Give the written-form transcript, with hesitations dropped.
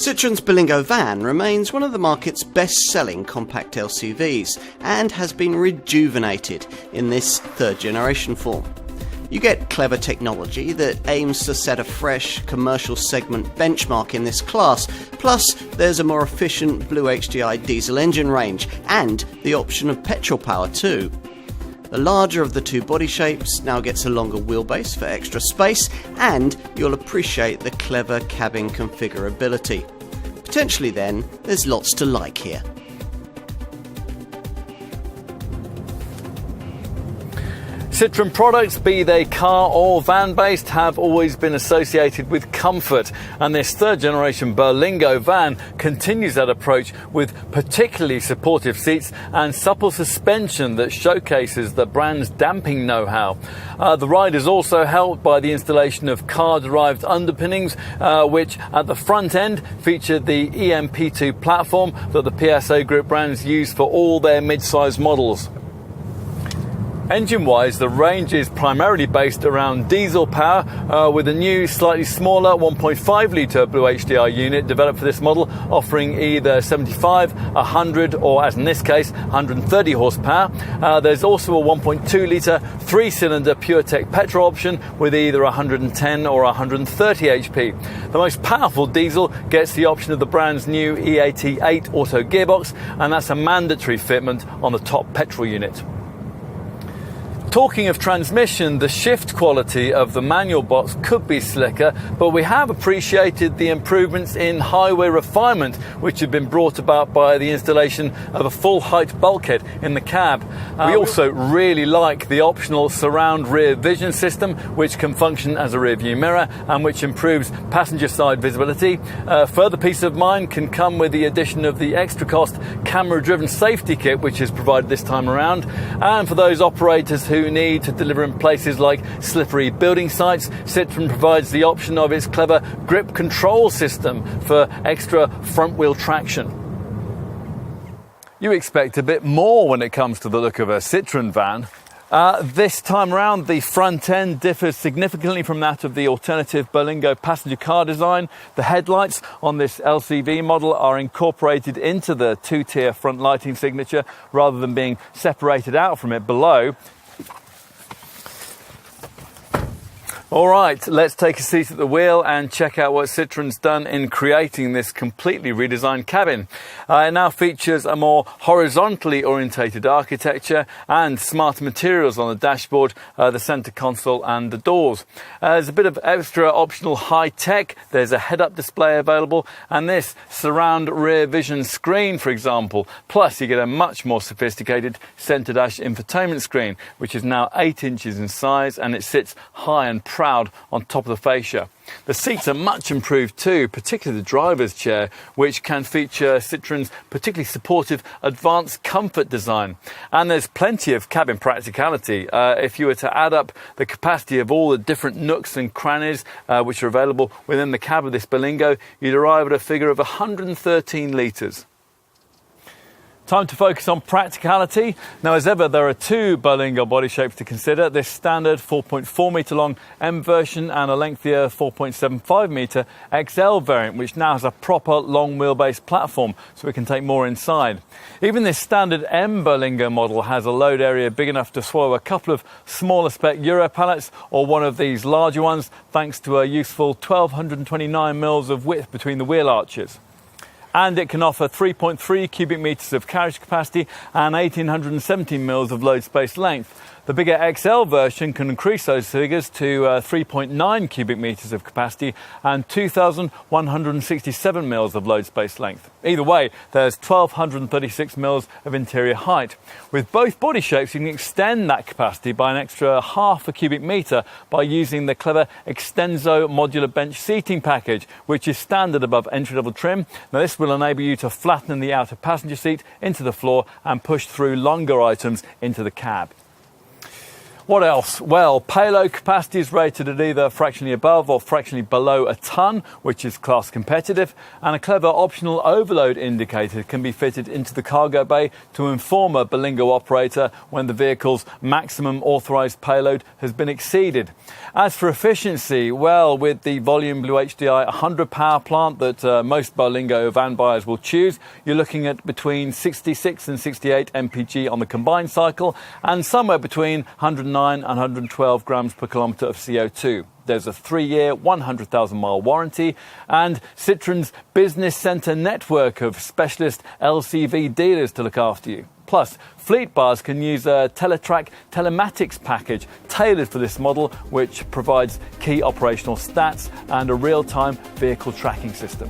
Citroen's Berlingo van remains one of the market's best-selling compact LCVs and has been rejuvenated in this third-generation form. You get clever technology that aims to set a fresh commercial segment benchmark in this class, plus there's a more efficient Blue HDI diesel engine range and the option of petrol power too. The larger of the two body shapes now gets a longer wheelbase for extra space, and you'll appreciate the clever cabin configurability. Potentially then, there's lots to like here. Citroen products, be they car or van based, have always been associated with comfort, and this third generation Berlingo van continues that approach with particularly supportive seats and supple suspension that showcases the brand's damping know-how. The ride is also helped by the installation of car-derived underpinnings, which at the front end feature the EMP2 platform that the PSA Group brands use for all their mid-size models. Engine-wise, the range is primarily based around diesel power, with a new, slightly smaller 1.5 litre Blue HDI unit developed for this model, offering either 75, 100 or, as in this case, 130 horsepower. There's also a 1.2 litre 3-cylinder PureTech petrol option with either 110 or 130 HP. The most powerful diesel gets the option of the brand's new E88 auto gearbox, and that's a mandatory fitment on the top petrol unit. Talking of transmission, the shift quality of the manual box could be slicker, but we have appreciated the improvements in highway refinement which have been brought about by the installation of a full-height bulkhead in the cab. We also really like the optional surround rear vision system, which can function as a rear view mirror and which improves passenger side visibility. Further peace of mind can come with the addition of the extra cost camera-driven safety kit, which is provided this time around. And for those operators who need to deliver in places like slippery building sites, Citroen provides the option of its clever grip control system for extra front wheel traction. You expect a bit more when it comes to the look of a Citroen van. This time around, the front end differs significantly from that of the alternative Berlingo passenger car design. The headlights on this LCV model are incorporated into the two-tier front lighting signature rather than being separated out from it below. All right, let's take a seat at the wheel and check out what Citroen's done in creating this completely redesigned cabin. It now features a more horizontally orientated architecture and smarter materials on the dashboard, the center console and the doors. There's a bit of extra optional high tech. There's a head-up display available and this surround rear vision screen, for example. Plus you get a much more sophisticated center dash infotainment screen, which is now 8 inches in size, and it sits high and proud on top of the fascia. The seats are much improved too, particularly the driver's chair, which can feature Citroen's particularly supportive advanced comfort design. And there's plenty of cabin practicality. If you were to add up the capacity of all the different nooks and crannies which are available within the cab of this Berlingo, you'd arrive at a figure of 113 litres. Time to focus on practicality. Now, as ever, there are two Berlingo body shapes to consider. This standard 4.4 metre long M version and a lengthier 4.75 metre XL variant, which now has a proper long wheelbase platform, so it can take more inside. Even this standard M Berlingo model has a load area big enough to swallow a couple of smaller spec Euro pallets or one of these larger ones, thanks to a useful 1229 mils of width between the wheel arches. And it can offer 3.3 cubic metres of carriage capacity and 1817 mils of load space length. The bigger XL version can increase those figures to 3.9 cubic metres of capacity and 2,167 mils of load space length. Either way, there's 1,236 mils of interior height. With both body shapes, you can extend that capacity by an extra half a cubic metre by using the clever Extenso modular bench seating package, which is standard above entry-level trim. Now, this will enable you to flatten the outer passenger seat into the floor and push through longer items into the cab. What else? Well, payload capacity is rated at either fractionally above or fractionally below a tonne, which is class competitive, and a clever optional overload indicator can be fitted into the cargo bay to inform a Berlingo operator when the vehicle's maximum authorised payload has been exceeded. As for efficiency, well, with the Volume Blue HDI 100 power plant that most Berlingo van buyers will choose, you're looking at between 66 and 68 mpg on the combined cycle, and somewhere between 109 and 112 grams per kilometre of CO2. There's a 3-year, 100,000 mile warranty, and Citroen's business centre network of specialist LCV dealers to look after you. Plus, fleet buyers can use a Teletrack telematics package tailored for this model, which provides key operational stats and a real-time vehicle tracking system.